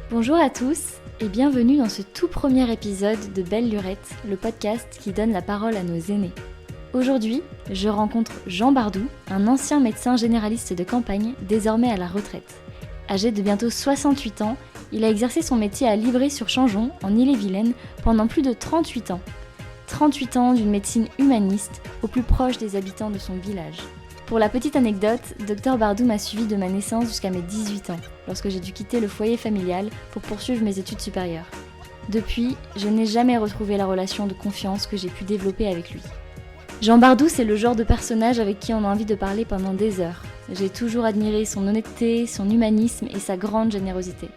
Bonjour à tous et bienvenue dans ce tout premier épisode de Belle Lurette, le podcast qui donne la parole à nos aînés. Aujourd'hui, je rencontre Jean Bardou, un ancien médecin généraliste de campagne, désormais à la retraite. Âgé de bientôt 68 ans, il a exercé son métier à Livry-sur-Chanjon, en Ille-et-Vilaine, pendant plus de 38 ans. 38 ans d'une médecine humaniste, au plus proche des habitants de son village. Pour la petite anecdote, Dr Bardou m'a suivi de ma naissance jusqu'à mes 18 ans, lorsque j'ai dû quitter le foyer familial pour poursuivre mes études supérieures. Depuis, je n'ai jamais retrouvé la relation de confiance que j'ai pu développer avec lui. Jean Bardou, c'est le genre de personnage avec qui on a envie de parler pendant des heures. J'ai toujours admiré son honnêteté, son humanisme et sa grande générosité.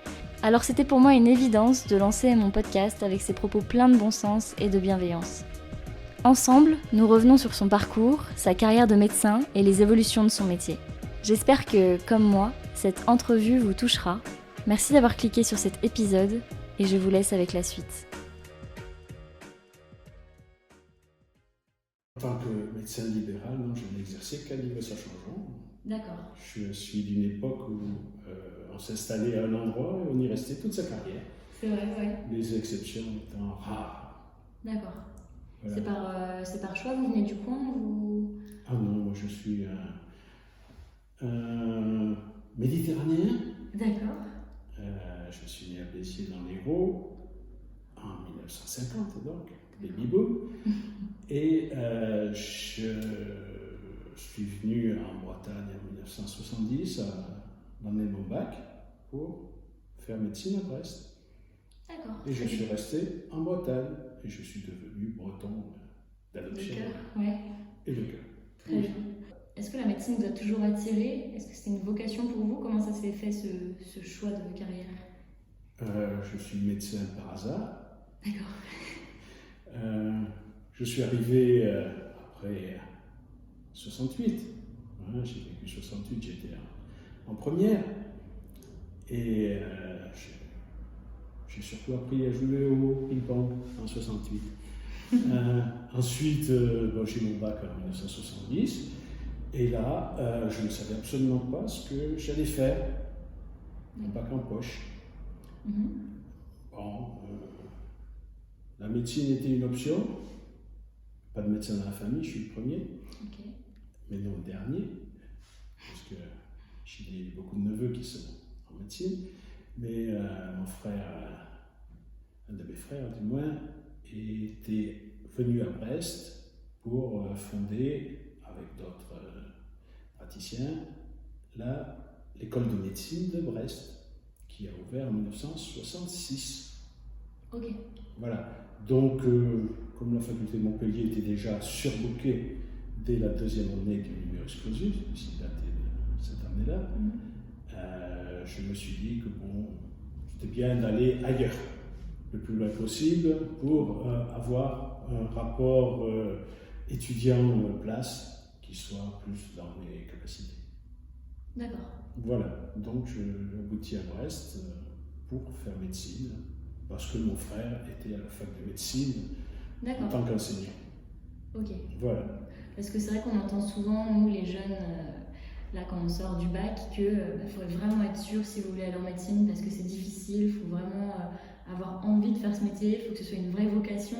Alors c'était pour moi une évidence de lancer mon podcast avec ses propos pleins de bon sens et de bienveillance. Ensemble, nous revenons sur son parcours, sa carrière de médecin et les évolutions de son métier. J'espère que, comme moi, cette entrevue vous touchera. Merci d'avoir cliqué sur cet épisode et je vous laisse avec la suite. En tant que médecin libéral, non, je n'exerçais qu'à Livry-sur-Chanjon. D'accord. Je suis d'une époque où on s'installait à un endroit et on y restait toute sa carrière. C'est vrai, oui. Les exceptions étant rares. D'accord. Voilà. C'est par choix, vous venez du coin ou... Ah non, moi je suis un méditerranéen. D'accord. Je suis né à Béziers dans l'Hérault en 1950, donc, baby boom. Et je suis venu en Bretagne en 1970, d'emmener mon bac pour faire médecine à Brest. D'accord. Et je suis resté en Bretagne et je suis devenu breton d'adoption. De cœur, ouais. Et de cœur. Très bien. Est-ce que la médecine vous a toujours attiré? Est-ce que c'était une vocation pour vous? Comment ça s'est fait ce choix de carrière? Je suis médecin par hasard. D'accord. Je suis arrivé après 68. Hein, j'ai vécu 68, j'étais en première. Et j'ai surtout appris à jouer au ping-pong en 68. Ensuite, j'ai mon bac en 1970. Et là, je ne savais absolument pas ce que j'allais faire. Un bac en poche. Bon, la médecine était une option. Pas de médecin dans la famille, je suis le premier. Ok. Mais non le dernier. Parce que j'ai beaucoup de neveux qui sont en médecine. Mais mon frère, un de mes frères du moins, était venu à Brest pour fonder, avec d'autres praticiens, l'école de médecine de Brest, qui a ouvert en 1966. Ok. Voilà. Donc, comme la faculté de Montpellier était déjà surbookée dès la deuxième année du numerus clausus, qui datait de cette année-là, je me suis dit que bon, c'était bien d'aller ailleurs, le plus loin possible, pour avoir un rapport étudiant-place qui soit plus dans mes capacités. D'accord. Voilà, donc j'ai abouti à Brest pour faire médecine, parce que mon frère était à la fac de médecine en tant qu'enseignant. Ok. Voilà. Parce que c'est vrai qu'on entend souvent, nous les jeunes, là quand on sort du bac, qu'il faut vraiment être sûr si vous voulez aller en médecine, parce que c'est difficile, il faut vraiment avoir envie de faire ce métier, il faut que ce soit une vraie vocation,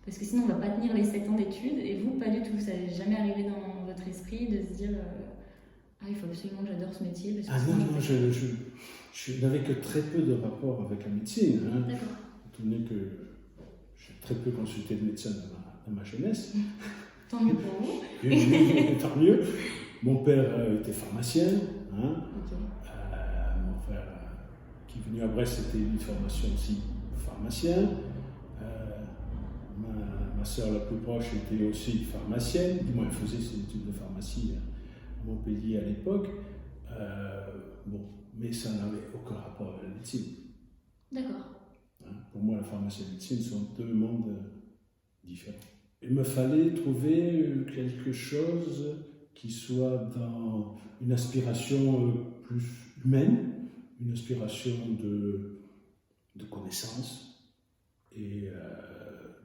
parce que sinon on ne va pas tenir les 7 ans d'études, et vous, pas du tout, ça n'est jamais arrivé dans votre esprit de se dire il faut absolument que j'adore ce métier. Parce que non, je n'avais que très peu de rapport avec la médecine. Hein. D'accord. Étant donné que j'ai très peu consulté de médecin dans ma jeunesse. Tant mieux pour vous. Tant mieux. Mon père était pharmacien. Hein. Okay. Mon frère, qui est venu à Brest, c'était une formation aussi pharmacien. Ma sœur la plus proche était aussi pharmacienne, du moins elle faisait ses études de pharmacie à Montpellier à l'époque. Mais ça n'avait aucun rapport avec la médecine. D'accord. Hein, pour moi, la pharmacie et la médecine sont deux mondes différents. Il me fallait trouver quelque chose qui soit dans une aspiration plus humaine, une aspiration de connaissance et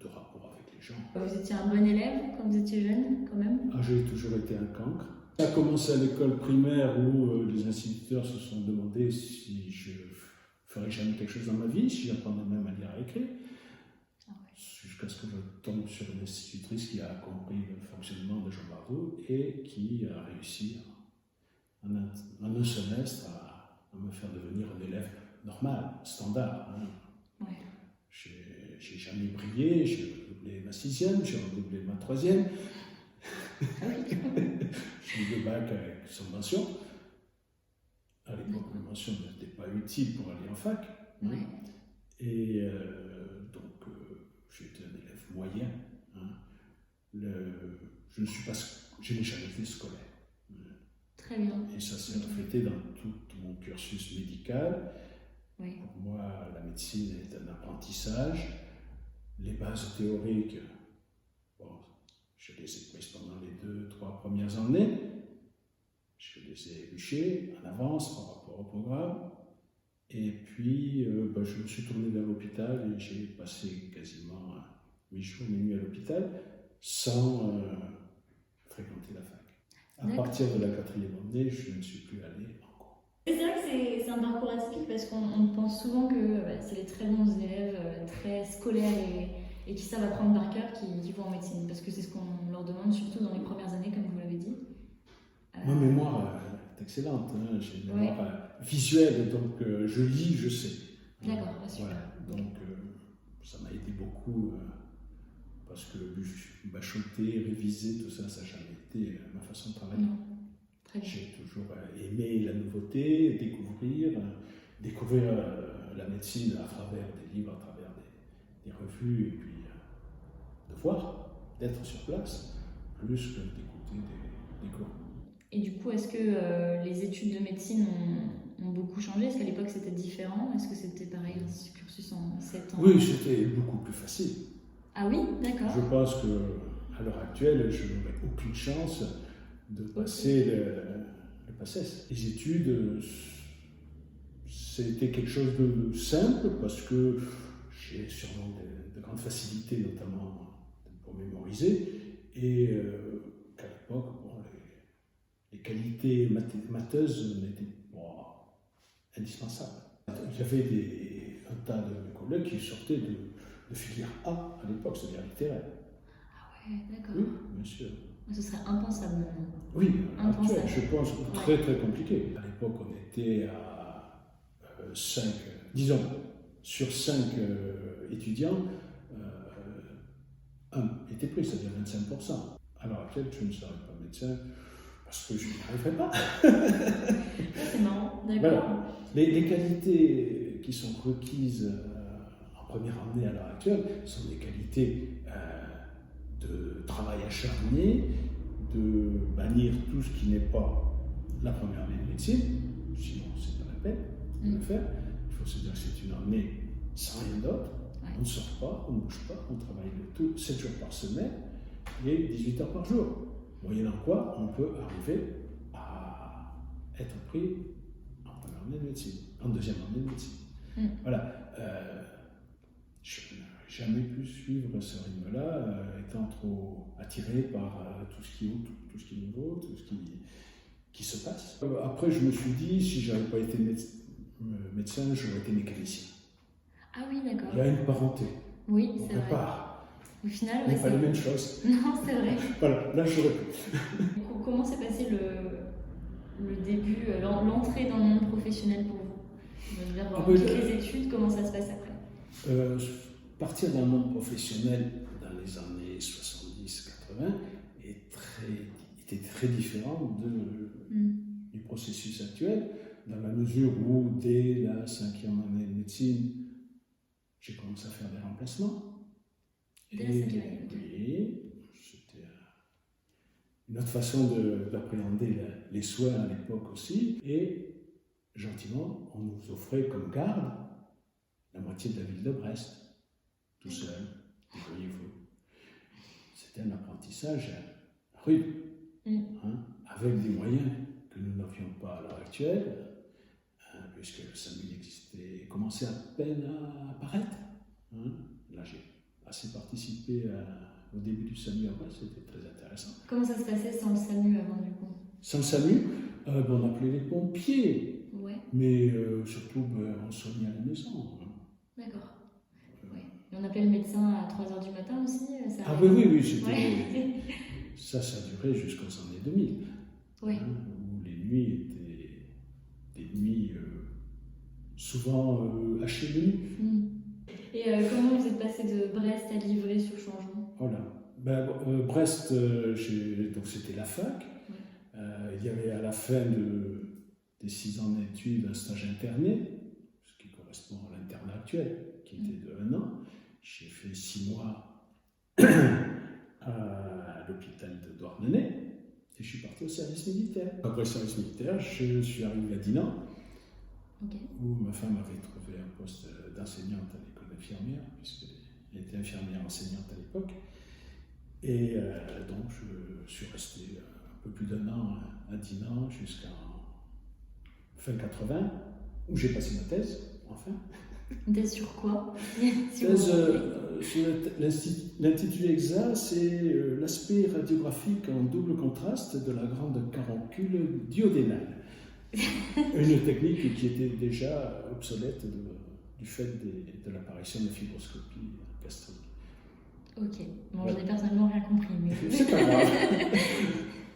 de rapport avec les gens. Vous étiez un bon élève quand vous étiez jeune, quand même? J'ai toujours été un cancre. Ça a commencé à l'école primaire où les instituteurs se sont demandé si je ferais jamais quelque chose dans ma vie si j'apprenais même à lire et à écrire. Ah ouais. Jusqu'à ce que je tombe sur une institutrice qui a compris le fonctionnement de Jean Bardou et qui a réussi en un semestre à me faire devenir un élève normal, standard. Hein. Ouais. J'ai jamais brillé, j'ai redoublé ma 6e, j'ai redoublé ma 3e. J'ai eu le bac avec sans mention. À l'époque, la mention n'était pas utile pour aller en fac. Hein. Ouais. Et donc, j'étais un élève moyen. Hein. Je n'ai jamais été scolaire. Très bien. Et ça s'est reflété dans tout mon cursus médical. Oui. Pour moi, la médecine est un apprentissage. Les bases théoriques, bon, je les ai prises pendant les 2-3 premières années. Je les ai épluchées en avance par rapport au programme. Et puis, je me suis tourné vers l'hôpital et j'ai passé quasiment 8 jours et nuits à l'hôpital sans fréquenter la fac. À partir de la 4e année, je ne suis plus allé en cours. C'est vrai que c'est un parcours atypique parce qu'on pense souvent que c'est les très bons élèves, très scolaires et qui savent apprendre par cœur qui vont en médecine. Parce que c'est ce qu'on leur demande, surtout dans les premières années, comme vous l'avez dit. Ma mémoire est excellente. Hein. J'ai une mémoire visuelle, donc je lis, je sais. D'accord, super. Voilà. Donc ça m'a aidé beaucoup parce que bachoter, réviser, tout ça, ça n'a jamais été ma façon de travailler. Non. Très bien. J'ai toujours aimé la nouveauté, découvrir la médecine à travers des livres, à travers des revues, et puis de voir, d'être sur place, plus que d'écouter des cours. Et du coup, est-ce que les études de médecine ont beaucoup changé? Est-ce qu'à l'époque c'était différent? Est-ce que c'était pareil, un cursus en 7 ans? Oui, c'était beaucoup plus facile. Ah oui, d'accord. Je pense qu'à l'heure actuelle, je n'aurais aucune chance de passer le PACES. Les études, c'était quelque chose de simple parce que j'ai sûrement de grandes facilités, notamment pour mémoriser, et qu'à l'époque, les qualités matheuses n'étaient pas indispensables. Il y avait un tas de mes collègues qui sortaient de filière A à l'époque, c'est-à-dire littéraire. Ah ouais, d'accord. Oui, bien sûr. Ce serait impensable maintenant. Oui, impensable. Actuel, je pense très très compliqué. À l'époque, on était à 5, disons, sur 5 étudiants, 1 était pris, c'est-à-dire 25%. À l'heure actuelle, je ne serais pas médecin parce que je n'y arriverai pas. C'est marrant, d'accord. Voilà. Les qualités qui sont requises en première année à l'heure actuelle sont des qualités de travail acharné, de bannir tout ce qui n'est pas la première année de médecine, sinon c'est pas la peine de le faire. Il faut se dire que c'est une année sans rien d'autre. Ouais. On ne sort pas, on ne bouge pas, on travaille le tout 7 jours par semaine et 18 heures par jour. Moyennant quoi, on peut arriver à être pris en première année de médecine, en deuxième année de médecine. Voilà. Je n'ai jamais pu suivre ce rythme-là, étant trop attiré par tout ce qui est tout ce qui est nouveau, tout ce qui se passe. Après, je me suis dit, si je n'avais pas été médecin, j'aurais été mécanicien. Ah oui, d'accord. Il y a une parenté. Oui, c'est vrai. Au final, mais pas les mêmes choses. Non, c'est vrai. Voilà, là j'aurais pu. Comment s'est passé le début, l'entrée dans le monde professionnel pour vous? Je veux dire, dans les études, comment ça se passe après? Partir dans le monde professionnel dans les années 70-80 était très différent du processus actuel, dans la mesure où dès la 5e année de médecine, j'ai commencé à faire des remplacements. Dès la 5e année. Oui, c'était une autre façon d'appréhender les soins à l'époque aussi. Et gentiment, on nous offrait comme garde la moitié de la ville de Brest, tout seul, voyez-vous. C'était un apprentissage rude, avec des moyens que nous n'avions pas à l'heure actuelle, puisque le SAMU commençait à peine à apparaître. Là, j'ai assez participé au début du SAMU à Brest, c'était très intéressant. Comment ça se passait sans le SAMU avant, du coup? Sans le SAMU, on appelait les pompiers. Ouais. mais surtout on soignait à la maison. D'accord. Ouais. Et on appelait le médecin à 3h du matin aussi ça Ah oui, c'était... Ouais. Ça a duré jusqu'aux années 2000, Ouais. Où les nuits étaient des nuits souvent hachées de nuit. Et comment vous êtes passé de Brest à Livry sur Changeant? Voilà. Brest, donc c'était la fac. Ouais. Il y avait à la fin des 6 ans d'études un stage interné, ce qui correspond à l'internat actuel, qui était de 1 an. J'ai fait 6 mois à l'hôpital de Douarnenez et je suis parti au service militaire. Après le service militaire, je suis arrivé à Dinan, où ma femme avait trouvé un poste d'enseignante à l'école d'infirmière, puisqu'elle était infirmière enseignante à l'époque. Et donc je suis resté un peu plus d'1 an à Dinan jusqu'en fin 80, où j'ai passé ma thèse, enfin. Une thèse sur quoi? L'intitulé exact, c'est l'aspect radiographique en double contraste de la grande caroncule duodénale. Une technique qui était déjà obsolète du fait de l'apparition de la fibroscopie gastrique. Ok, bon, j'en ai personnellement rien compris. Mais... C'est pas grave.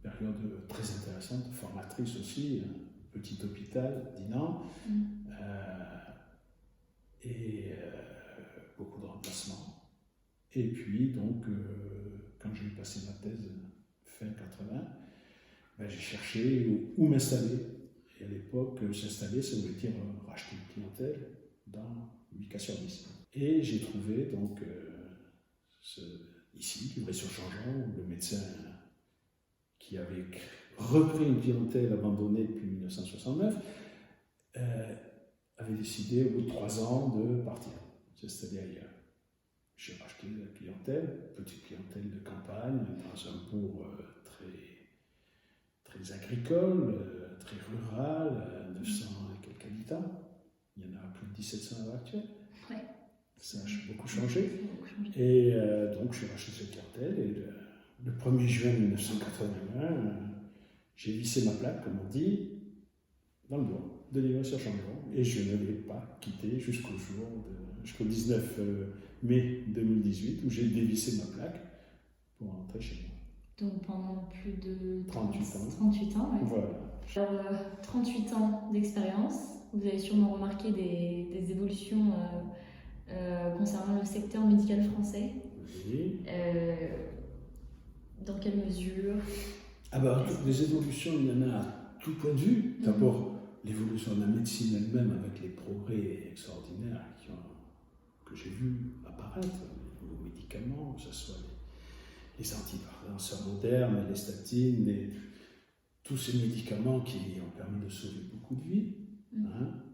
Période très intéressante, formatrice aussi, petit hôpital, Dinan. Et beaucoup de remplacements. Et puis, donc, quand j'ai passé ma thèse fin 80, j'ai cherché où m'installer. Et à l'époque, s'installer, ça voulait dire racheter une clientèle dans 8 cas sur 10. Et j'ai trouvé donc ici, Livry-sur-Changeant, où le médecin qui avait repris une clientèle abandonnée depuis 1969 avait décidé au bout de 3 ans de partir, s'installer ailleurs. J'ai racheté la clientèle, petite clientèle de campagne, dans un bourg très agricole, très rural, 900 et quelques habitants. Il y en a plus de 1700 à l'heure actuelle. Ouais. Ça a beaucoup changé. Et donc j'ai racheté cette clientèle et le 1er juin 1981, j'ai vissé ma plaque, comme on dit, dans le bois de Livry-sur-Changeant, et je ne l'ai pas quitté jusqu'au 19 mai 2018, où j'ai dévissé ma plaque pour rentrer chez moi. Donc pendant plus de 38 ans. 38 ans, ouais. Voilà. Alors, 38 ans d'expérience, vous avez sûrement remarqué des évolutions concernant le secteur médical français. Oui. Dans quelle mesure? Les évolutions, il y en a à tout point de vue. D'abord, l'évolution de la médecine elle-même, avec les progrès extraordinaires que j'ai vus apparaître, les nouveaux médicaments, que ce soit les antihypertenseurs modernes, les statines, tous ces médicaments qui ont permis de sauver beaucoup de vies.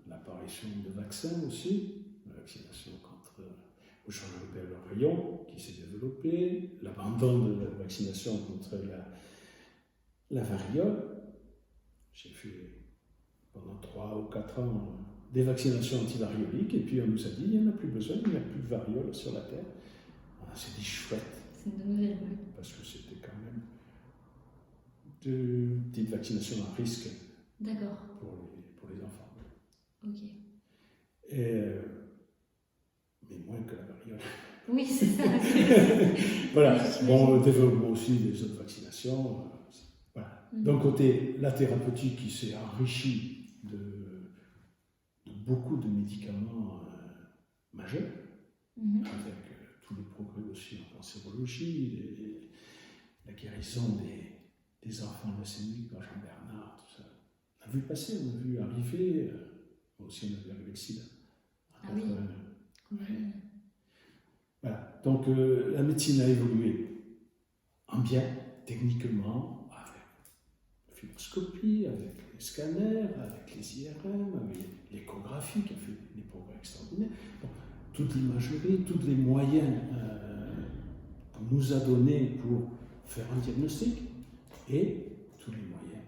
L'apparition de vaccins aussi, la vaccination contre le changement de rayon qui s'est développé, l'abandon de la vaccination contre la variole. J'ai fait pendant 3 ou 4 ans des vaccinations antivarioliques, et puis on nous a dit il n'y en a plus besoin, il n'y a plus de variole sur la Terre. On s'est dit chouette. C'est une bonne nouvelle, oui. Parce que c'était quand même de petites vaccinations à risque. D'accord. Pour les enfants. Ok. Mais moins que la variole. Oui, c'est ça. Voilà. Bon, le développement aussi des autres vaccinations. Voilà. D'un côté, la thérapeutique qui s'est enrichie de beaucoup de médicaments majeurs, avec tous les progrès aussi en cancérologie, la guérison des enfants leucémiques par Jean Bernard, tout ça. On a vu passer, on a vu arriver, aussi on a vu arriver le sida. Ah oui. Voilà. Donc la médecine a évolué en bien, techniquement, avec la fibroscopie, avec les scanners, avec les IRM, avec l'échographie qui a fait des progrès extraordinaires. Bon, toute l'imagerie, tous les moyens qu'on nous a donnés pour faire un diagnostic et tous les moyens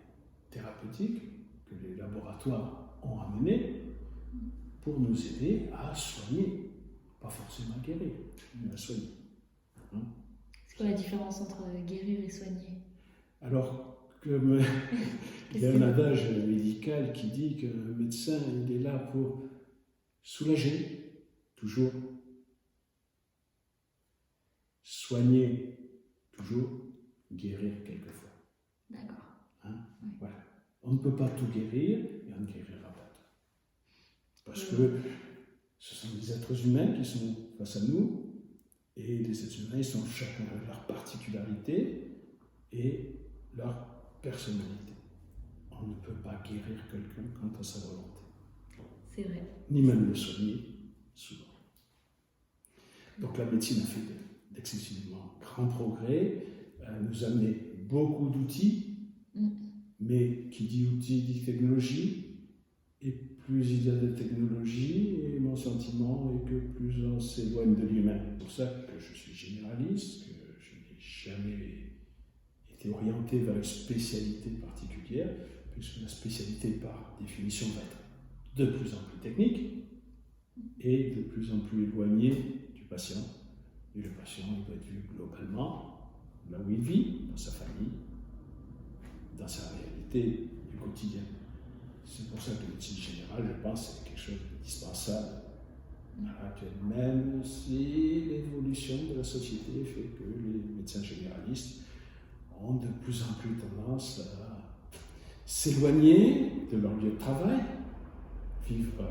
thérapeutiques que les laboratoires ont amenés pour nous aider à soigner, pas forcément à guérir, mais à soigner. C'est quoi la différence entre guérir et soigner? Alors, Comme il y a un adage médical qui dit qu'un médecin, il est là pour soulager, toujours, soigner, toujours, guérir quelquefois. D'accord. Hein? Oui. Voilà. On ne peut pas tout guérir et on ne guérira pas tout. Parce que ce sont des êtres humains qui sont face à nous et les êtres humains, ils sont chacun leur particularité et leur personnalité. On ne peut pas guérir quelqu'un quant à sa volonté. C'est vrai. Ni même le soigner, souvent. Donc la médecine a fait d'excessivement grands progrès, nous a amené beaucoup d'outils, mais qui dit outils dit technologie, et plus il y a de technologie, et mon sentiment est que plus on s'éloigne de l'humain. C'est pour ça que je suis généraliste, que je n'ai jamais été orienté vers une spécialité particulière, puisque la spécialité, par définition, va être de plus en plus technique et de plus en plus éloignée du patient. Et le patient, il doit être vu globalement, là où il vit, dans sa famille, dans sa réalité du quotidien. C'est pour ça que la médecine générale, je pense, c'est quelque chose d'indispensable à l'heure actuelle, même si l'évolution de la société fait que les médecins généralistes ont de plus en plus tendance à s'éloigner de leur lieu de travail, vivre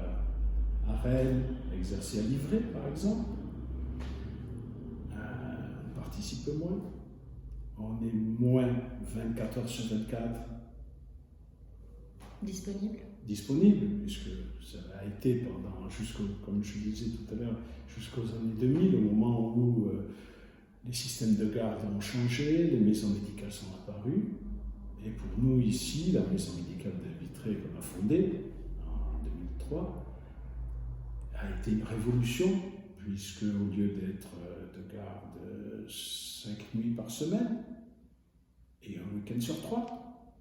à Rennes, exercer à Livray par exemple, on participe moins, on est moins 24 heures sur 24 disponible, puisque ça a été pendant, comme je disais tout à l'heure, jusqu'aux années 2000, au moment où les systèmes de garde ont changé, les maisons médicales sont apparues. Et pour nous ici, la maison médicale de Vitré qu'on a fondée en 2003 a été une révolution, puisque au lieu d'être de garde 5 nuits par semaine, et un week-end sur 3,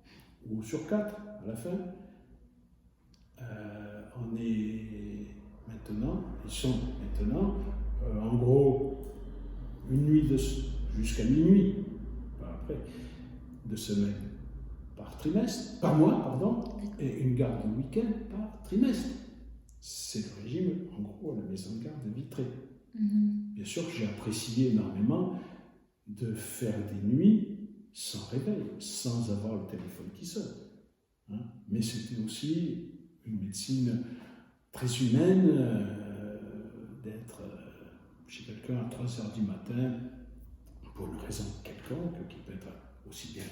ou sur 4 à la fin, on est maintenant, ils sont maintenant, en gros, une nuit jusqu'à minuit, pas après, de semaine par mois, pardon, et une garde de week-end par trimestre. C'est le régime, en gros, à la maison de garde de Vitré. Bien sûr que j'ai apprécié énormément de faire des nuits sans réveil, sans avoir le téléphone qui sonne. Hein? Mais c'était aussi une médecine très humaine, d'être chez quelqu'un à 3h du matin, pour une raison quelconque, qui peut être aussi bien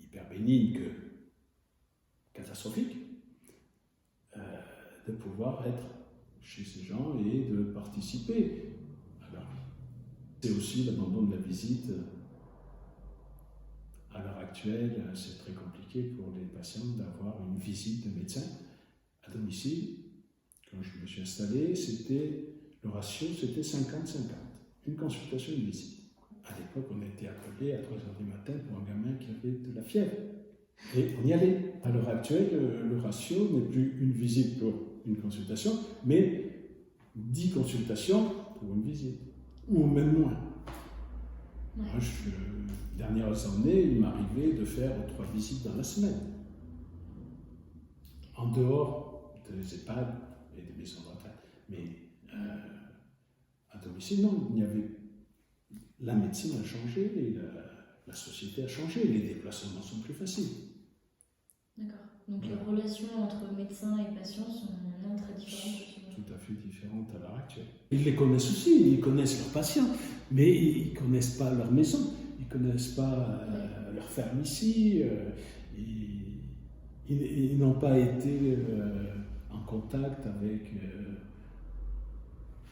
hyper bénigne que catastrophique, de pouvoir être chez ces gens et de participer à leur vie. C'est aussi l'abandon de la visite. À l'heure actuelle, c'est très compliqué pour les patients d'avoir une visite de médecin à domicile. Quand je me suis installé, le ratio c'était 50-50, une consultation, une visite. À l'époque, on était appelé à 3h du matin pour un gamin qui avait de la fièvre. Et on y allait. À l'heure actuelle, le ratio n'est plus une visite pour une consultation, mais 10 consultations pour une visite, ou même moins. Ouais. Moi, dernières années, il m'arrivait de faire 3 visites dans la semaine. En dehors des EHPAD et des maisons de retraite. Mais à domicile, non, la médecine a changé, et la société a changé, les déplacements sont plus faciles. D'accord. Donc les relations entre médecins et patients sont maintenant très différentes. Tout à fait différentes à l'heure actuelle. Ils les connaissent aussi, ils connaissent leurs patients, mais ils ne connaissent pas leur maison, ils ne connaissent pas leur ferme ici, ils n'ont pas été en contact avec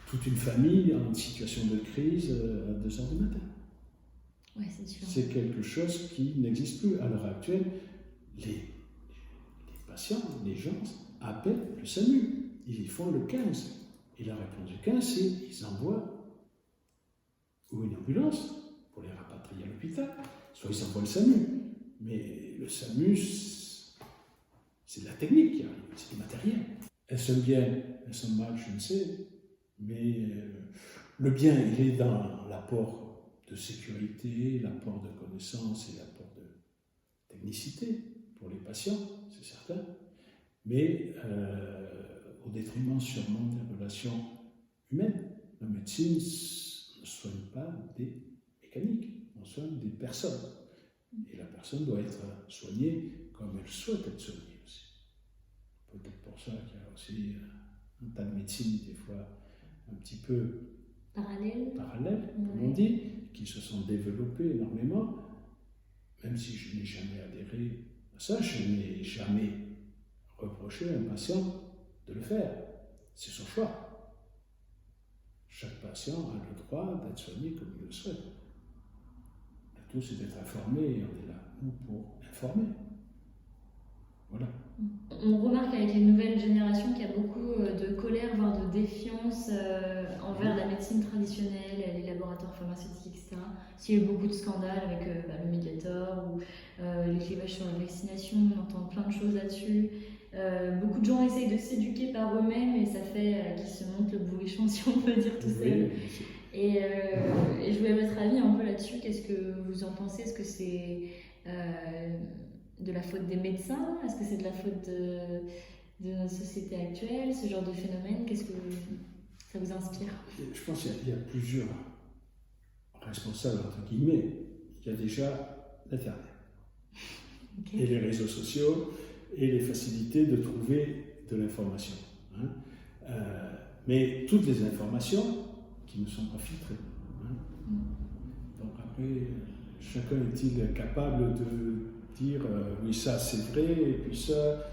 toute une famille en situation de crise à 2h du matin. Ouais, c'est sûr. C'est quelque chose qui n'existe plus. À l'heure actuelle, les patients, les gens appellent le SAMU. Ils font le 15. Et la réponse du 15, c'est ils envoient ou une ambulance pour les rapatrier à l'hôpital, soit ils envoient le SAMU. Mais le SAMU, c'est de la technique qui arrive, c'est du matériel. Elles sont bien, elles sont mal, je ne sais. Mais le bien, il est dans l'apport de sécurité, l'apport de connaissances et l'apport de technicité pour les patients, c'est certain, mais au détriment sûrement des relations humaines. La médecine ne soigne pas des mécaniques, on soigne des personnes. Et la personne doit être soignée comme elle souhaite être soignée aussi. Peut-être pour ça qu'il y a aussi un tas de médecines, des fois, un petit peu parallèles, comme on dit, qui se sont développées énormément. Même si je n'ai jamais adhéré à ça, je n'ai jamais reproché à un patient de le faire. C'est son choix. Chaque patient a le droit d'être soigné comme il le souhaite. Le tout, c'est d'être informé, et on est là pour informer. Voilà. On remarque avec les nouvelles générations qu'il y a beaucoup de colère, voire de défiance envers la médecine traditionnelle, les laboratoires pharmaceutiques, etc. Il y a eu beaucoup de scandales avec le Mediator ou les clivages sur la vaccination, on entend plein de choses là-dessus. Beaucoup de gens essayent de s'éduquer par eux-mêmes et ça fait qu'ils se montent le bourrichon, si on peut dire, tout seul. Et je voulais votre avis un peu là-dessus. Qu'est-ce que vous en pensez? Est-ce que c'est de la faute des médecins? Est-ce que c'est de la faute de notre société actuelle, ce genre de phénomène? Qu'est-ce que ça vous inspire? Je pense qu'il y a plusieurs responsables, entre guillemets. Il y a déjà l'Internet, okay, et les réseaux sociaux et les facilités de trouver de l'information. Mais toutes les informations qui ne sont pas filtrées. Donc après, chacun est-il capable de dire oui, ça c'est vrai, et puis ça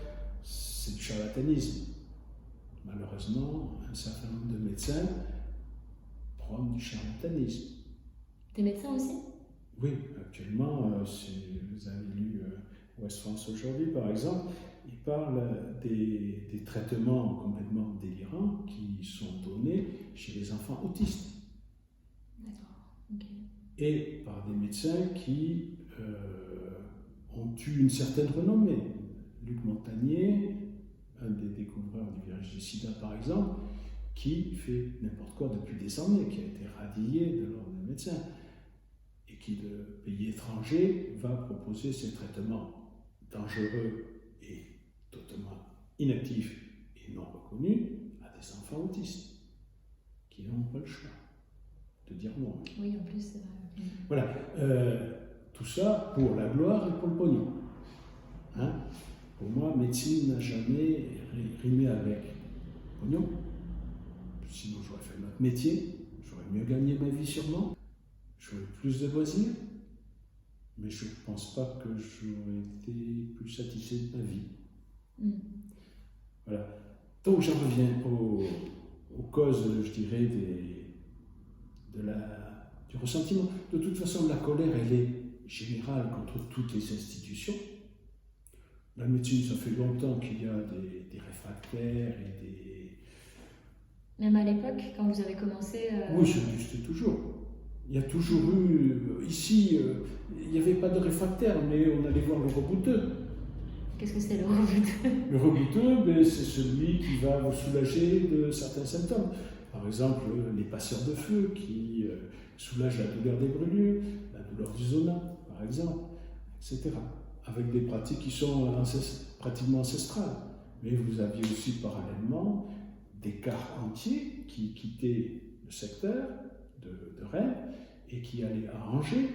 c'est du charlatanisme. Malheureusement, un certain nombre de médecins prônent du charlatanisme. Des médecins aussi? Oui, actuellement, vous avez lu Ouest France aujourd'hui par exemple, il parle des traitements complètement délirants qui sont donnés chez les enfants autistes. D'accord, ok. Et par des médecins qui ont eu une certaine renommée. Luc Montagnier, un des découvreurs du virus du sida par exemple, qui fait n'importe quoi depuis des années, qui a été radié de l'ordre des médecins, et qui, de pays étrangers, va proposer ces traitements dangereux et totalement inactifs et non reconnus à des enfants autistes, qui n'ont pas le choix de dire non. Oui, en plus, c'est vrai. Voilà. Tout ça pour la gloire et pour le pognon. Pour moi, médecine n'a jamais rimé avec pognon. Sinon, j'aurais fait notre métier, j'aurais mieux gagné ma vie sûrement, j'aurais plus de loisirs, mais je ne pense pas que j'aurais été plus satisfait de ma vie. Voilà. Donc, j'en reviens aux causes, je dirais, du ressentiment. De toute façon, la colère, elle est générale contre toutes les institutions. La médecine, ça fait longtemps qu'il y a des réfractaires et des... Même à l'époque, quand vous avez commencé... Oui, ça existe toujours. Il y a toujours eu... Ici, il n'y avait pas de réfractaire, mais on allait voir le rebouteux. Qu'est-ce que c'est le rebouteux? Le rebouteux, c'est celui qui va vous soulager de certains symptômes. Par exemple, les passeurs de feu qui soulagent la douleur des brûlures, la douleur du zona, par exemple, etc. Avec des pratiques qui sont pratiquement ancestrales. Mais vous aviez aussi parallèlement des quarts entiers qui quittaient le secteur de Rennes et qui allaient à Angers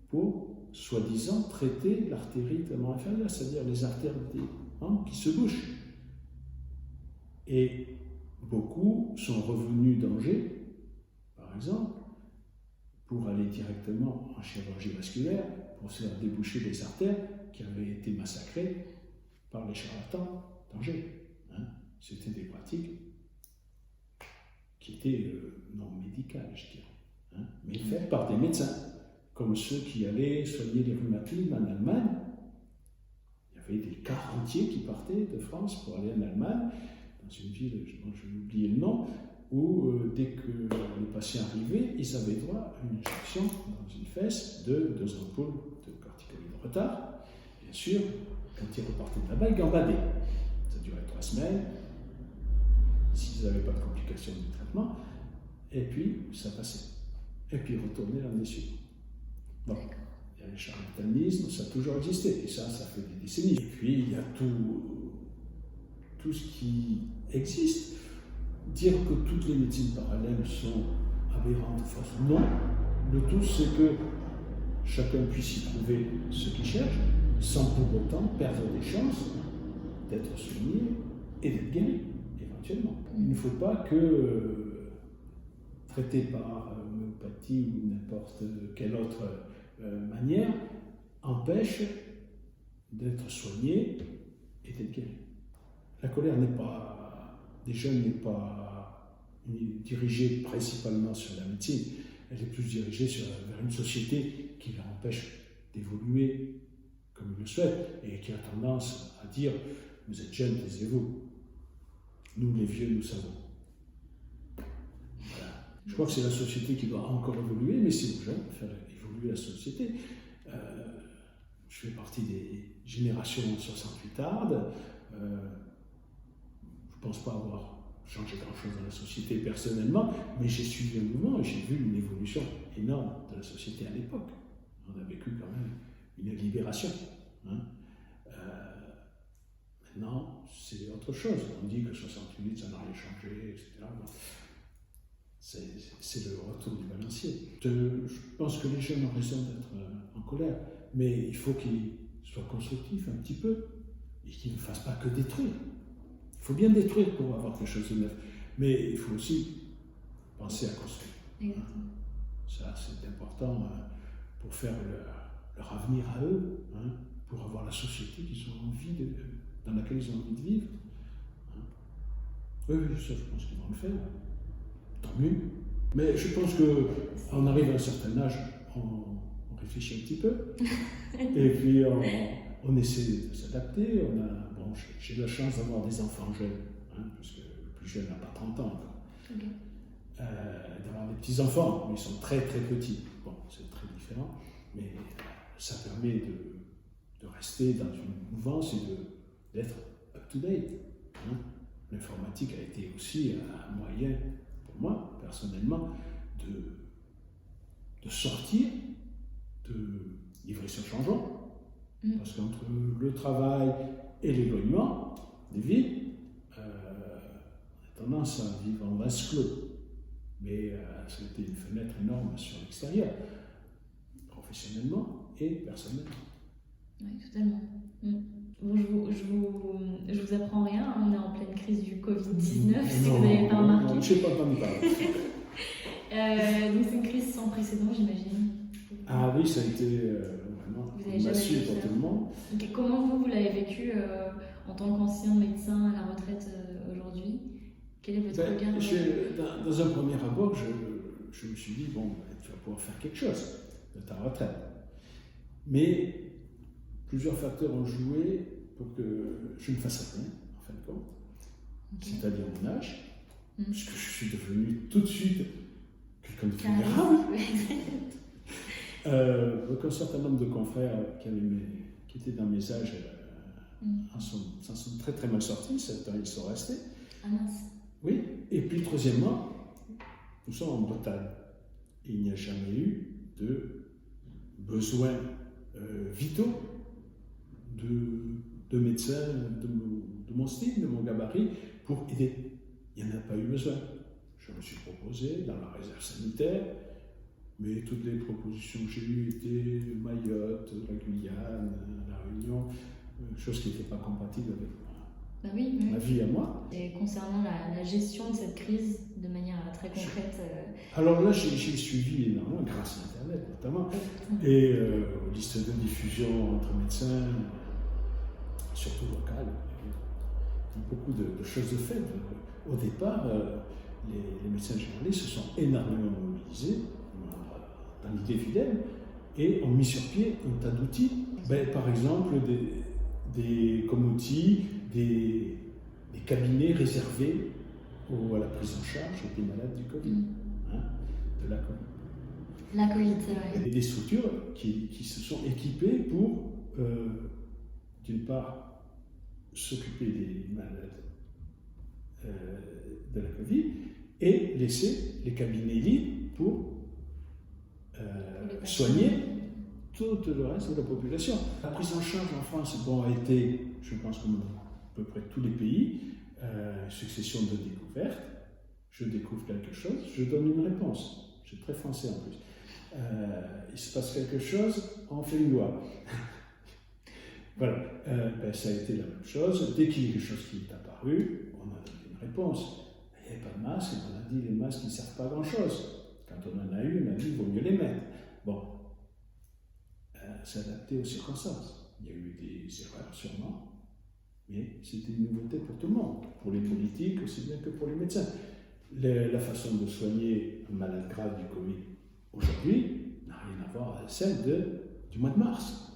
pour, soi-disant, traiter l'artérite inférieure, c'est-à-dire les artères qui se bouchent. Et beaucoup sont revenus d'Angers, par exemple, pour aller directement en chirurgie vasculaire, pour se faire déboucher des artères qui avaient été massacrées par les charlatans d'Angers. C'était des pratiques qui étaient non médicales, je dirais, mais faites par des médecins, comme ceux qui allaient soigner les rhumatismes en Allemagne. Il y avait des quarts entiers qui partaient de France pour aller en Allemagne, dans une ville dont je vais oublier le nom, où dès que les patients arrivaient, ils avaient droit à une injection dans une fesse de 2 ampoules de corticoïdes de retard. Bien sûr, quand ils repartaient de là-bas, ils gambadaient. Ça durait 3 semaines, s'ils n'avaient pas de complications du traitement, et puis ça passait. Et puis ils retournaient l'année suivante. Bon. il y a le charlatanisme, ça a toujours existé, et ça fait des décennies. Et puis il y a tout ce qui existe. Dire que toutes les médecines parallèles sont aberrantes, fausses, non. Le tout, c'est que chacun puisse y trouver ce qu'il cherche, sans pour autant perdre des chances d'être soigné et d'être guéri, éventuellement. Il ne faut pas que, traité par homéopathie ou n'importe quelle autre manière, empêche d'être soigné et d'être guéri. La colère des jeunes n'est pas dirigée principalement sur la médecine, elle est plus dirigée vers une société qui leur empêche d'évoluer comme ils le souhaitent et qui a tendance à dire « vous êtes jeunes, taisez-vous, nous les vieux, nous savons ». Voilà. Je crois que c'est la société qui doit encore évoluer, mais c'est aux jeunes de faire évoluer la société. Je fais partie des générations 68ardes. Je ne pense pas avoir changé grand-chose dans la société personnellement, mais j'ai suivi un mouvement et j'ai vu une évolution énorme de la société à l'époque. On a vécu quand même une libération. Hein. Maintenant, c'est autre chose. On dit que 68, ça n'a rien changé, etc. C'est le retour du balancier. Je pense que les jeunes ont raison d'être en colère, mais il faut qu'ils soient constructifs un petit peu et qu'ils ne fassent pas que détruire. Il faut bien détruire pour avoir quelque chose de neuf, mais il faut aussi penser à construire. Exactement. Ça, c'est important pour faire leur avenir à eux, hein, pour avoir la société dans laquelle ils ont envie de vivre. Hein. Oui, ça, je pense qu'ils vont le faire. Tant mieux. Mais je pense qu'on arrive à un certain âge, on réfléchit un petit peu, et puis on essaie de s'adapter. J'ai la chance d'avoir des enfants jeunes, hein, parce que le plus jeune n'a pas 30 ans encore. Okay. D'avoir des petits-enfants, mais ils sont très très petits. Bon, c'est très différent, mais ça permet de rester dans une mouvance et d'être up-to-date. Hein. L'informatique a été aussi un moyen, pour moi, personnellement, de sortir de livrer sur changeant. Parce qu'entre le travail et l'éloignement des villes, on a tendance à vivre en vase clos. Mais ça a été une fenêtre énorme sur l'extérieur, professionnellement et personnellement. Oui, totalement. Bon, je vous apprends rien, on est en pleine crise du Covid-19, si vous n'avez pas remarqué. Non, je ne sais pas comment parler. Donc c'est une crise sans précédent, j'imagine. Ah oui, ça a été vraiment massif pour tout le monde. Okay. Comment vous l'avez vécu en tant qu'ancien médecin à la retraite aujourd'hui? Quel est votre regard? Dans un premier abord, je me suis dit, bon, tu vas pouvoir faire quelque chose de ta retraite. Mais plusieurs facteurs ont joué pour que je ne fasse rien, en fin de compte. Okay. C'est-à-dire mon âge, puisque je suis devenu tout de suite quelqu'un de vulnérable. Donc un certain nombre de confrères qui étaient dans mes âges s'en sont très très mal sortis, certains ils sont restés. Ah mince. Oui, et puis troisièmement, nous sommes en Bretagne et il n'y a jamais eu de besoins vitaux de médecins de mon style, de mon gabarit, pour aider. Il n'y en a pas eu besoin. Je me suis proposé dans la réserve sanitaire, mais toutes les propositions que j'ai eues étaient Mayotte, la Guyane, la Réunion, chose qui n'était pas compatible avec ma vie à moi. Et concernant la gestion de cette crise de manière très concrète. Alors là, j'ai suivi énormément, grâce à Internet notamment, et aux listes de diffusion entre médecins, surtout locales. Il y a beaucoup de choses de fait. Au départ, les médecins généralistes se sont énormément mobilisés dans l'idée fidèle et ont mis sur pied un tas d'outils. Par exemple, comme outils, des cabinets réservés à la prise en charge des malades du Covid, de la Covid. La Covid, c'est vrai. Et des structures qui se sont équipées pour, d'une part, s'occuper des malades de la Covid et laisser les cabinets libres pour soigner tout le reste de la population. La prise en charge en France a été, je pense comme dans à peu près tous les pays, succession de découvertes. Je découvre quelque chose, je donne une réponse. C'est très français en plus. Il se passe quelque chose, on fait une loi. Voilà, ça a été la même chose. Dès qu'il y a quelque chose qui est apparu, on a donné une réponse. Il n'y avait pas de masque, on a dit les masques ne servent pas à grand-chose. Quand on en a eu, on a dit qu'il vaut mieux les mettre. Bon, s'adapter aux circonstances. Il y a eu des erreurs sûrement, mais c'était une nouveauté pour tout le monde, pour les politiques aussi bien que pour les médecins. La façon de soigner un malade grave du Covid aujourd'hui n'a rien à voir avec celle du mois de mars.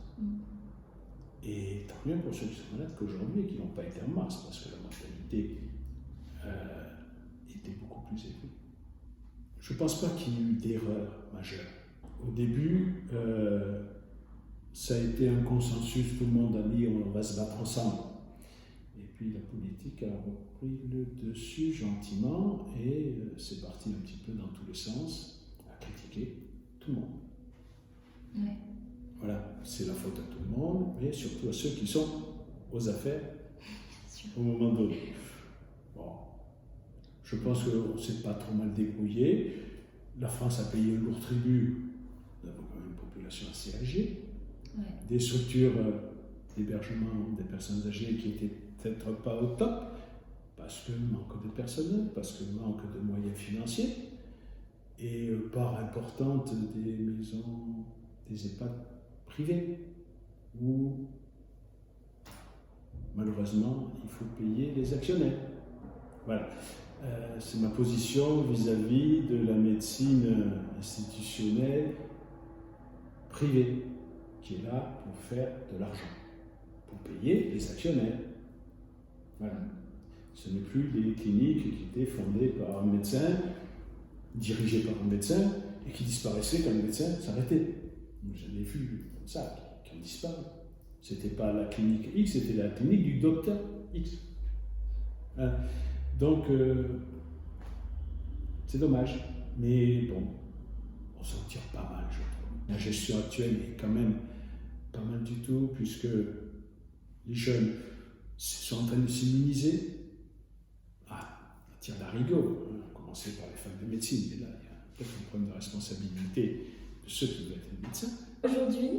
Et tant mieux pour ceux qui sont malades qu'aujourd'hui et qui n'ont pas été en mars, parce que la mortalité était beaucoup plus élevée. Je ne pense pas qu'il y ait eu d'erreur majeure. Au début, ça a été un consensus, tout le monde a dit on va se battre ensemble. Et puis la politique a repris le dessus gentiment et c'est parti un petit peu dans tous les sens, à critiquer tout le monde. Ouais. Voilà, c'est la faute à tout le monde, mais surtout à ceux qui sont aux affaires au moment donné. Bon, je pense qu'on ne s'est pas trop mal débrouillé. La France a payé un lourd tribut. Nous avons quand même une population assez âgée. Ouais. Des structures d'hébergement des personnes âgées qui n'étaient peut-être pas au top, parce que manque de personnel, parce que manque de moyens financiers, et part importante des maisons, des EHPAD privés, où malheureusement il faut payer les actionnaires. Voilà. C'est ma position vis-à-vis de la médecine institutionnelle privée, qui est là pour faire de l'argent, pour payer les actionnaires. Voilà. Ce n'est plus des cliniques qui étaient fondées par un médecin, dirigées par un médecin, et qui disparaissaient quand le médecin s'arrêtait. J'en ai vu comme ça, qui ont disparu. C'était pas la clinique X, c'était la clinique du docteur X. Voilà. Donc, c'est dommage, mais bon, on s'en tire pas mal, je trouve. La gestion actuelle est quand même pas mal du tout, puisque les jeunes sont en train de s'immuniser. Ah, on tire l'arigot, hein, à commencer par les facs de médecine, mais là, il y a peut-être un problème de responsabilité de ceux qui doivent être médecins. Aujourd'hui,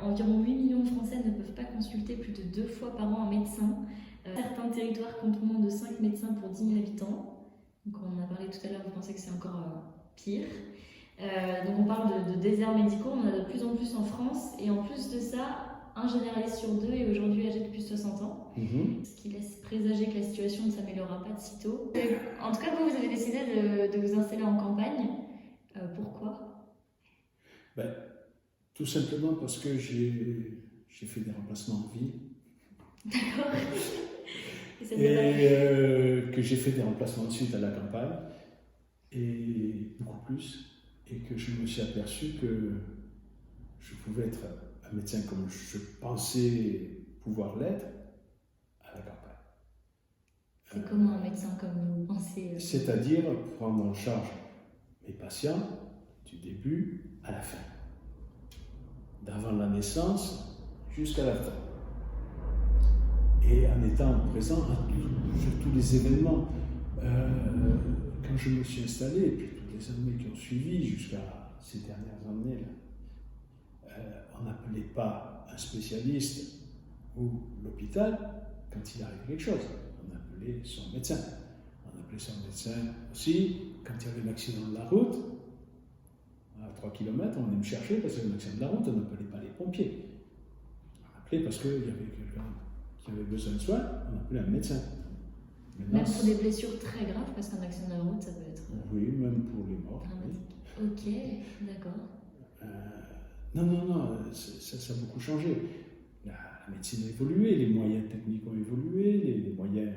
environ 8 millions de Français ne peuvent pas consulter plus de 2 fois par an un médecin. Certains territoires comptent moins de 5 médecins pour 10 000 habitants. Donc on en a parlé tout à l'heure, vous pensez que c'est encore pire. Donc on parle de déserts médicaux, on en a de plus en plus en France. Et en plus de ça, un généraliste sur 2 est aujourd'hui âgé de plus de 60 ans. Ce qui laisse présager que la situation ne s'améliorera pas de sitôt. En tout cas, vous avez décidé de vous installer en campagne. Pourquoi ? Tout simplement parce que j'ai fait des remplacements en ville. D'accord. Et que j'ai fait des remplacements ensuite à la campagne, et beaucoup plus, et que je me suis aperçu que je pouvais être un médecin comme je pensais pouvoir l'être à la campagne. C'est comment un médecin comme vous pensez C'est-à-dire prendre en charge mes patients du début à la fin, d'avant la naissance jusqu'à la fin. Et en étant présent sur tous les événements. Quand je me suis installé, et puis toutes les années qui ont suivi, jusqu'à ces dernières années, on n'appelait pas un spécialiste ou l'hôpital quand il arrivait quelque chose. On appelait son médecin. On appelait son médecin aussi quand il y avait un accident de la route. À 3 km, on venait me chercher parce qu'il y avait un accident de la route, on n'appelait pas les pompiers. On appelait parce qu'il y avait quelqu'un qui avait besoin de soins, on appelait un médecin. Maintenant, même pour des blessures très graves, parce qu'un accident de la route, ça peut être oui, même pour les morts. dramatique. Oui. Ok, d'accord. Non, ça a beaucoup changé. La médecine a évolué, les moyens techniques ont évolué, les moyens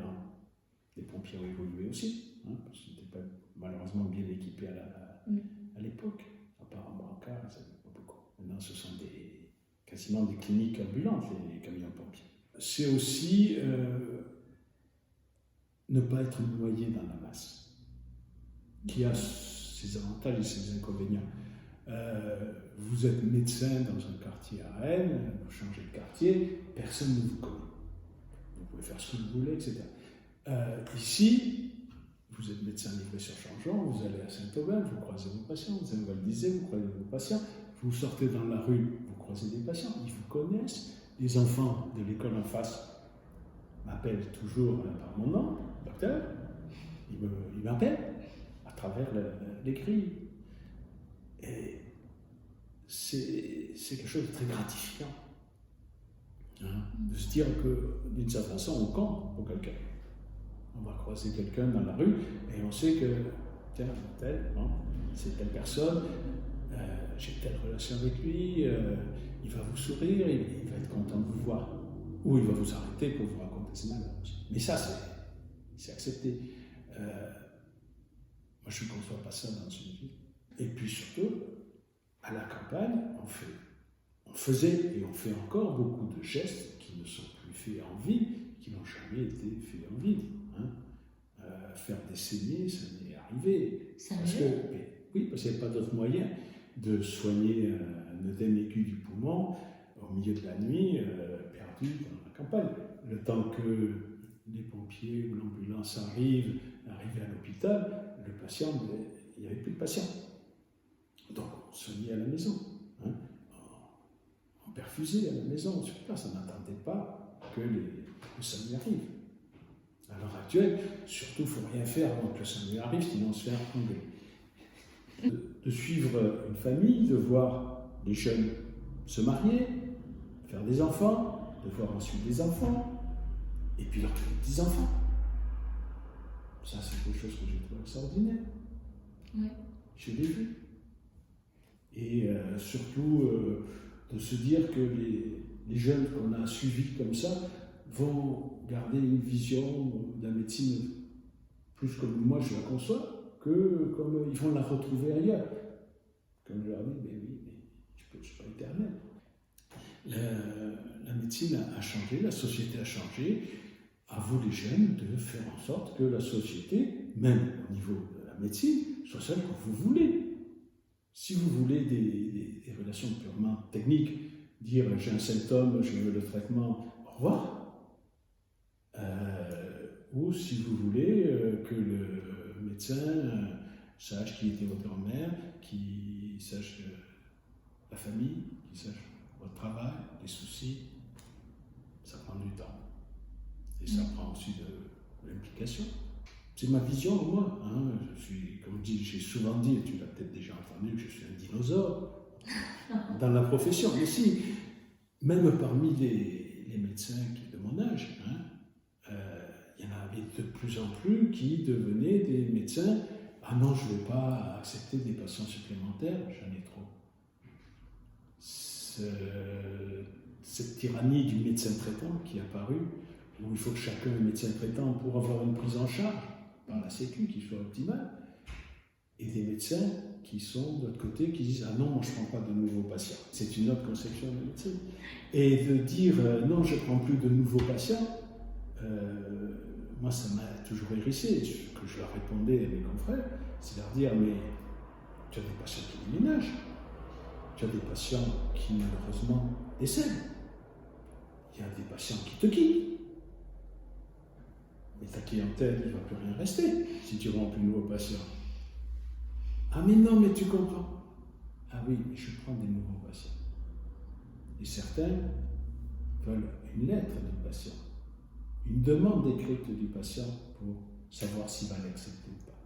des pompiers ont évolué aussi, hein, parce qu'ils n'étaient pas malheureusement bien équipés à l'époque. À part en brancard, ils n'avaient pas beaucoup. Maintenant, ce sont quasiment des cliniques ambulantes, les camions pompiers. C'est aussi ne pas être noyé dans la masse, qui a ses avantages et ses inconvénients. Vous êtes médecin dans un quartier à Rennes, vous changez de quartier, personne ne vous connaît. Vous pouvez faire ce que vous voulez, etc. Ici, vous êtes médecin livré sur Changeant, vous allez à Saint-Aubin, vous croisez vos patients, vous allez à Val-d'Isère, vous croisez vos patients, vous sortez dans la rue, vous croisez des patients, ils vous connaissent. Les enfants de l'école en face m'appellent toujours par mon nom, docteur, ils m'appellent à travers les grilles. Et c'est quelque chose de très gratifiant, hein, de se dire que d'une certaine façon, on compte pour quelqu'un. On va croiser quelqu'un dans la rue et on sait que, tiens, c'est telle personne, j'ai telle relation avec lui, il va vous sourire, il va être content de vous voir. Ou il va vous arrêter pour vous raconter ses malheurs. Mais ça, c'est accepté. Moi, je ne conçois pas ça dans une ville. Et puis surtout, à la campagne, on faisait et on fait encore beaucoup de gestes qui ne sont plus faits en ville, qui n'ont jamais été faits en ville. Hein. Faire des saignées, ça m'est arrivé. Oui, parce qu'il n'y a pas d'autre moyen de soigner un œdème aigu du poumon au milieu de la nuit, perdu dans la campagne. Le temps que les pompiers ou l'ambulance arrivent à l'hôpital, le patient, il n'y avait plus de patient. Donc on soignait à la maison, hein. On perfusait à la maison, sur place, on n'attendait pas que ça lui arrive. À l'heure actuelle, surtout, il ne faut rien faire avant que ça lui arrive, sinon on se fait enlever. De suivre une famille, de voir les jeunes se marier, faire des enfants, de voir ensuite des enfants, et puis leur faire des petits-enfants. Ça, c'est quelque chose que j'ai trouvé extraordinaire. Ouais. Je l'ai vu. Et surtout, de se dire que les jeunes qu'on a suivis comme ça vont garder une vision de la médecine plus comme moi je la conçois, que comme ils vont la retrouver ailleurs. Comme je leur dis, mais oui, mais je ne suis pas éternel. La médecine a changé, la société a changé. À vous les jeunes de faire en sorte que la société, même au niveau de la médecine, soit celle que vous voulez. Si vous voulez des relations purement techniques, dire j'ai un symptôme, je veux le traitement, au revoir. Ou si vous voulez que le médecin sache qui était votre grand-mère, qui sache la famille, qui sache votre travail, les soucis, ça prend du temps. Et ça prend aussi de l'implication. C'est ma vision, moi. Hein. Je suis, comme j'ai souvent dit, et tu l'as peut-être déjà entendu, que je suis un dinosaure dans la profession. Mais si, même parmi les médecins de mon âge, hein, il y en avait de plus en plus qui devenaient des médecins. Ah non, je ne vais pas accepter des patients supplémentaires, j'en ai trop. Cette tyrannie du médecin traitant qui est apparue, où il faut que chacun est médecin traitant pour avoir une prise en charge par la Sécu qui soit optimale, et des médecins qui sont de l'autre côté, qui disent « Ah non, moi je ne prends pas de nouveaux patients ». C'est une autre conception de la médecine. Et de dire « Non, je ne prends plus de nouveaux patients », moi ça m'a toujours hérissé. Ce que je leur répondais à mes confrères, c'est leur dire « Mais tu as des patients qui déménagent, tu as des patients qui malheureusement décèdent, il y a des patients qui te quittent. Mais ta clientèle, il ne va plus rien rester si tu ne rends plus de nouveaux patients. Ah mais non, mais tu comprends. Ah oui, mais je prends des nouveaux patients. Et certains veulent une lettre du patient, une demande écrite du patient pour savoir s'il va l'accepter ou pas.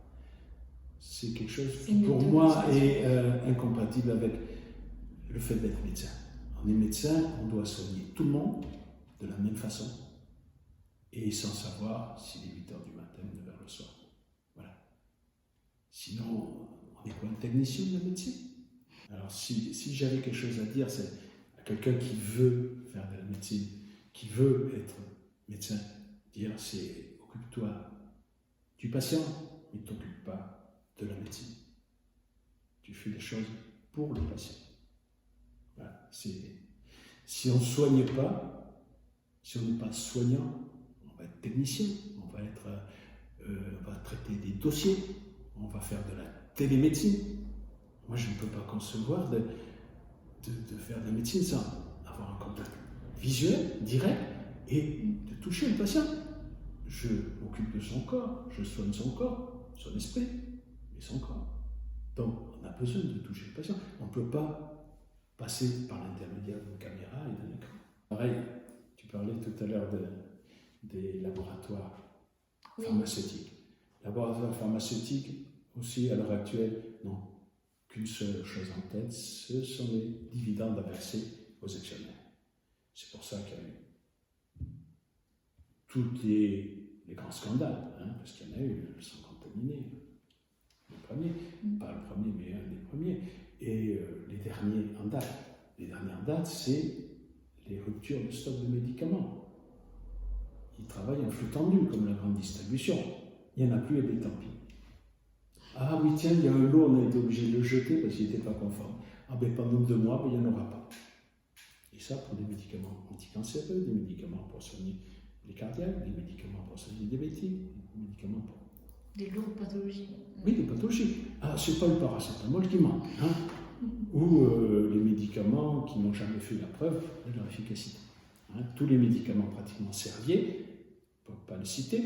C'est quelque chose qui pour moi est incompatible avec le fait d'être médecin. On est médecin, on doit soigner tout le monde de la même façon. Et sans savoir s'il est 8h du matin ou 9h le soir. Voilà. Sinon, on est quoi, un technicien de la médecine? Alors, si j'avais quelque chose à dire, c'est à quelqu'un qui veut faire de la médecine, qui veut être médecin, dire c'est occupe-toi du patient, mais ne t'occupe pas de la médecine. Tu fais les choses pour le patient. Voilà. Si on ne soigne pas, si on n'est pas soignant, on va être technicien, on va traiter des dossiers, on va faire de la télémédecine, on Moi, je ne peux pas concevoir de faire de la médecine sans avoir un contact visuel, direct, et de toucher le patient. Je m'occupe de son corps, je soigne son corps, son esprit, et son corps. Donc, on a besoin de toucher le patient. On ne peut pas passer par l'intermédiaire d'une caméra et d'un écran. Pareil, tu parlais tout à l'heure des laboratoires pharmaceutiques. Laboratoires pharmaceutiques, aussi à l'heure actuelle, n'ont qu'une seule chose en tête, ce sont les dividendes à verser aux actionnaires. C'est pour ça qu'il y a eu tous les grands scandales, parce qu'il y en a eu, ils sont contaminés. Le premier, pas le premier, mais un des premiers. Et les derniers en date. Les derniers en date, c'est les ruptures de stock de médicaments. Ils travaillent en flux tendu, comme la grande distribution. Il n'y en a plus, et bien tant pis. Ah oui, tiens, il y a un lot, on a été obligé de le jeter parce qu'il n'était pas conforme. Ah ben pendant 2 mois, ben, il n'y en aura pas. Et ça pour des médicaments anticancéreux, des médicaments pour soigner les cardiaques, des médicaments pour soigner les diabétiques, des médicaments pour... Des lourdes pathologies. Oui, des pathologies. Ah, c'est pas le paracétamol qui manque, ou les médicaments qui n'ont jamais fait la preuve de leur efficacité. Tous les médicaments pratiquement Servier, pour ne pas le citer,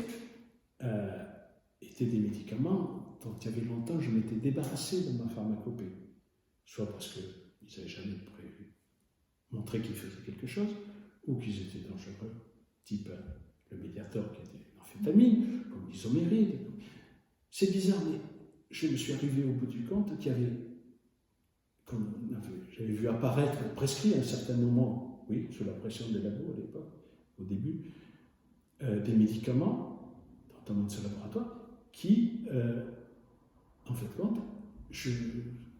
étaient des médicaments dont il y avait longtemps je m'étais débarrassé dans ma pharmacopée. Soit parce qu'ils n'avaient jamais montré qu'ils faisaient quelque chose, ou qu'ils étaient dangereux, type le Mediator qui était l'amphétamine, comme l'isoméride. C'est bizarre, mais je me suis arrivé au bout du compte qu'il y avait, j'avais vu apparaître, prescrit à un certain moment, oui, sous la pression des labos à l'époque, au début, des médicaments, notamment de ce laboratoire, qui, en fait, je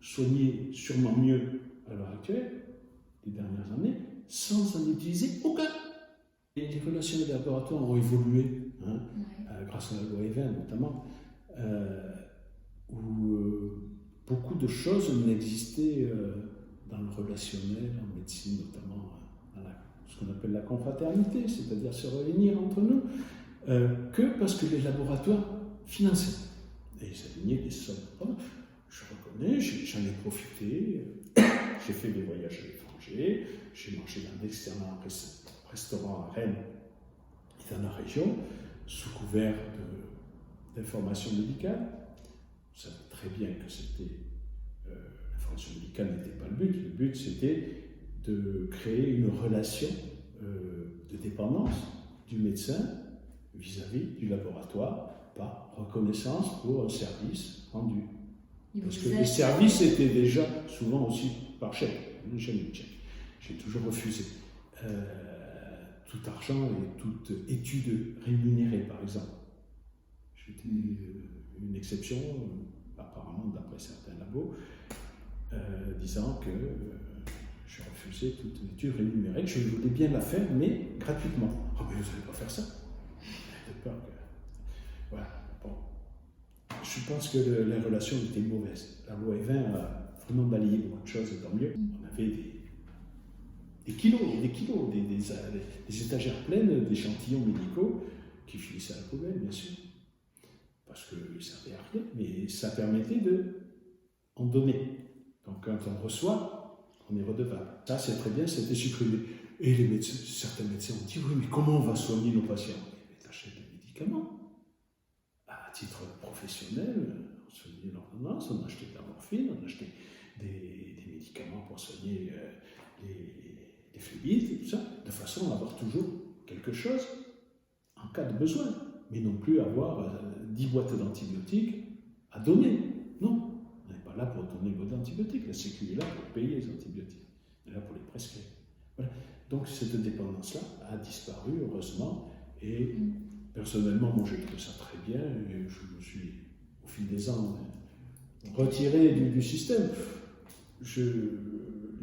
soignais sûrement mieux à l'heure actuelle, les dernières années, sans en utiliser aucun. Et les relations des laboratoires ont évolué, grâce à la loi E20 notamment, où beaucoup de choses n'existaient dans le relationnel, en médecine notamment, dans ce qu'on appelle la confraternité, c'est-à-dire se réunir entre nous, que parce que les laboratoires finançaient. Et ils alignaient des sommes. Je reconnais, j'en ai profité, j'ai fait des voyages à l'étranger, j'ai mangé dans d'excellents restaurants à Rennes et dans la région, sous couvert d'informations médicales. Vous savez très bien que l'information médicale n'était pas le but. Le but, c'était de créer une relation de dépendance du médecin vis-à-vis du laboratoire par reconnaissance pour un service rendu. Parce que les services étaient déjà souvent aussi par chèque. Jamais de chèque. J'ai toujours refusé tout argent et toute étude rémunérée, par exemple. J'étais une exception, apparemment d'après certains labos, disant que je refusais toute étude rémunérée, que je voulais bien la faire, mais gratuitement. Oh, mais vous n'allez pas faire ça. J'ai peur que... Voilà. Bon. Je pense que les relations étaient mauvaises. La loi E20 a vraiment balayé beaucoup de choses, et tant mieux. On avait des kilos et des kilos, des étagères pleines d'échantillons médicaux qui finissaient à la poubelle, bien sûr. Parce qu'ils ne servaient à rien, mais ça permettait d'en donner. Donc quand on reçoit, on est redevable. Ça, c'est très bien, c'était supprimé. Et certains médecins ont dit, oui, mais comment on va soigner nos patients? Mais t'achètes des médicaments. À titre professionnel, on soignait l'ordonnance, on achetait de la morphine, on achetait des médicaments pour soigner les phlébites et tout ça, de façon à avoir toujours quelque chose en cas de besoin, mais non plus avoir 10 boîtes d'antibiotiques à donner. Non, on n'est pas là pour donner une boîte d'antibiotiques, la Sécu est là pour payer les antibiotiques, on est là pour les prescrire. Voilà. Donc cette dépendance-là a disparu, heureusement, et personnellement, moi j'ai trouvé ça très bien, et je me suis, au fil des ans, retiré du système.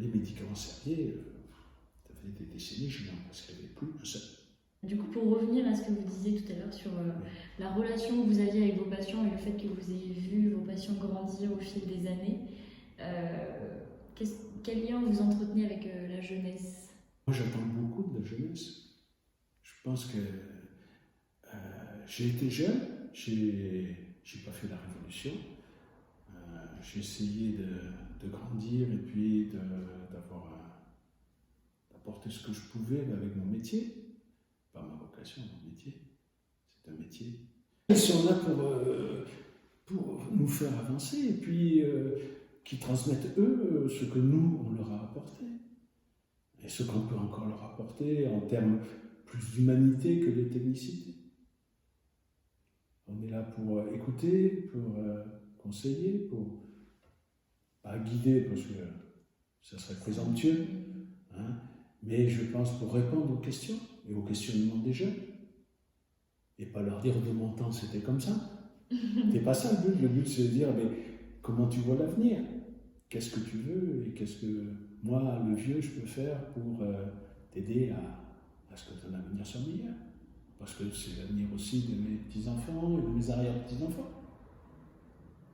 Les médicaments Servier, ça fait des décennies, je n'en prescrivais plus un seul. Du coup, pour revenir à ce que vous disiez tout à l'heure sur la relation que vous aviez avec vos patients et le fait que vous ayez vu vos patients grandir au fil des années, quel lien vous entretenez avec la jeunesse? Moi, j'attends beaucoup de la jeunesse. Je pense que j'ai été jeune, j'ai pas fait la révolution, j'ai essayé de grandir et puis d'apporter ce que je pouvais avec mon métier. Pas ma vocation, mon métier. C'est un métier. Ils sont là pour nous faire avancer et puis qui transmettent eux ce que nous, on leur a apporté. Et ce qu'on peut encore leur apporter en termes plus d'humanité que de technicité. On est là pour écouter, pour conseiller, pour pas guider parce que ça serait présomptueux, hein, mais je pense pour répondre aux questions et aux questionnements des jeunes. Et pas leur dire de mon temps c'était comme ça. C'est pas ça le but. Le but c'est de dire mais comment tu vois l'avenir? Qu'est-ce que tu veux et qu'est-ce que moi, le vieux, je peux faire pour t'aider à ce que ton avenir soit meilleur? Parce que c'est l'avenir aussi de mes petits-enfants et de mes arrière-petits-enfants.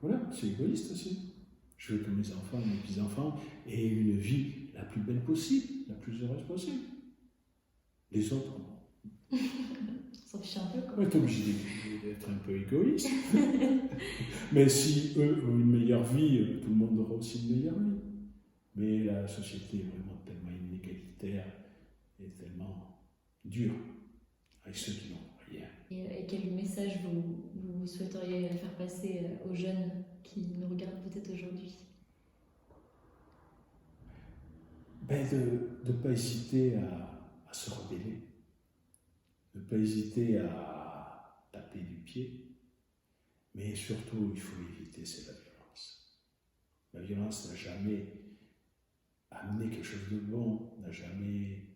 Voilà, c'est égoïste aussi. Je veux que mes enfants et mes petits-enfants aient une vie la plus belle possible, la plus heureuse possible. Les autres, S'en fiche un peu, quoi. on est obligé d'être un peu égoïste. Mais si eux ont une meilleure vie, tout le monde aura aussi une meilleure vie. Mais la société est vraiment tellement inégalitaire et tellement dure avec ceux qui n'ont rien. Et quel message vous souhaiteriez faire passer aux jeunes qui nous regardent peut-être aujourd'hui? Ben de ne pas hésiter à se rebeller, de ne pas hésiter à taper du pied, mais surtout il faut éviter, c'est la violence. La violence n'a jamais amené quelque chose de bon, n'a jamais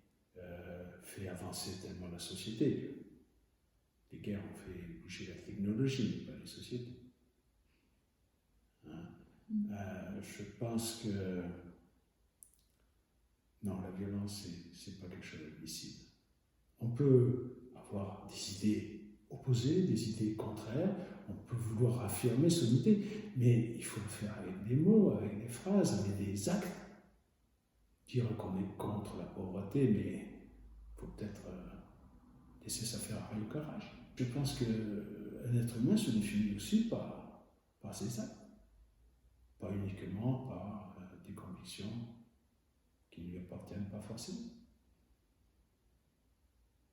fait avancer tellement la société. Les guerres ont fait bouger la technologie, pas les sociétés. Hein? Je pense que non, la violence, c'est pas quelque chose d'admissible. On peut avoir des idées opposées, des idées contraires, on peut vouloir affirmer son idée, mais il faut le faire avec des mots, avec des phrases, avec des actes. Dire qu'on est contre la pauvreté, mais il faut peut-être laisser ça faire avec le courage. Je pense qu'un être humain se définit aussi par ses actes, pas uniquement par des convictions qui ne lui appartiennent pas forcément.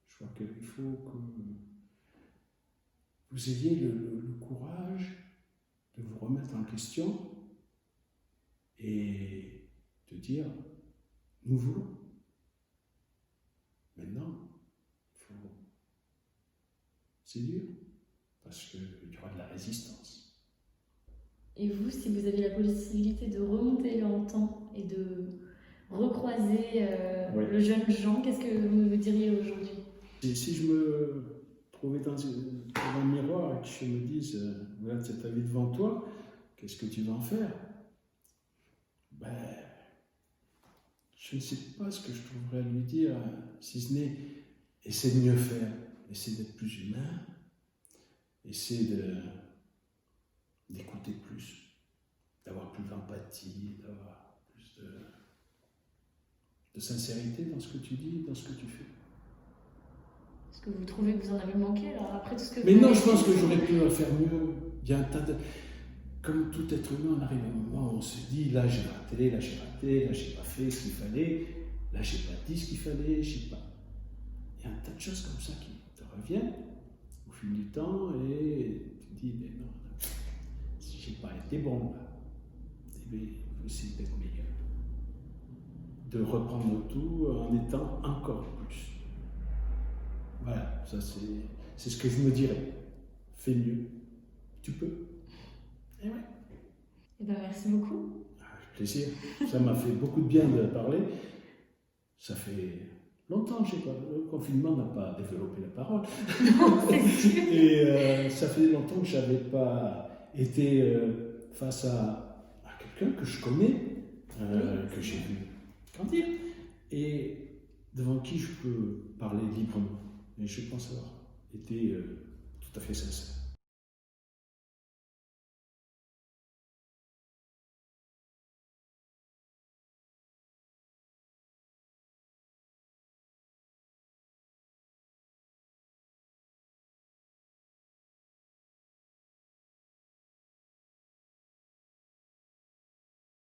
Je crois qu'il faut que vous ayez le courage de vous remettre en question et de dire nous voulons. Maintenant, c'est dur, parce qu'il y aura de la résistance. Et vous, si vous avez la possibilité de remonter dans le temps et de recroiser le jeune Jean, qu'est-ce que vous me diriez aujourd'hui? Et si je me trouvais devant un miroir et que je me dise voilà, c'est ta vie devant toi, qu'est-ce que tu vas en faire? Ben, je ne sais pas ce que je trouverais à lui dire, si ce n'est essayer de mieux faire, essayer d'être plus humain, essayer d'écouter plus, d'avoir plus d'empathie, d'avoir plus de sincérité dans ce que tu dis, dans ce que tu fais. Est-ce que vous trouvez que vous en avez manqué alors, après tout ce que Mais vous non, avez je pense dit? que j'aurais pu faire mieux. Il y a un tas de... Comme tout être humain, on arrive à un moment où on se dit là j'ai raté, là j'ai pas fait ce qu'il fallait, là j'ai pas dit ce qu'il fallait, je sais pas. Il y a un tas de choses comme ça qui te reviennent au fil du temps et tu te dis mais non, si j'ai pas été bon là, il faut essayer d'être meilleur. De reprendre tout en étant encore plus. Voilà, ça c'est ce que je me dirais. Fais mieux, tu peux. Et ouais. Eh ben, merci beaucoup. Avec plaisir. Ça m'a fait beaucoup de bien de parler. Ça fait longtemps, je sais pas, le confinement n'a pas développé la parole. Non, c'est sûr. Et ça fait longtemps que je n'avais pas été face à quelqu'un que je connais, que j'ai vu grandir, et devant qui je peux parler librement. Et je pense avoir été tout à fait sincère.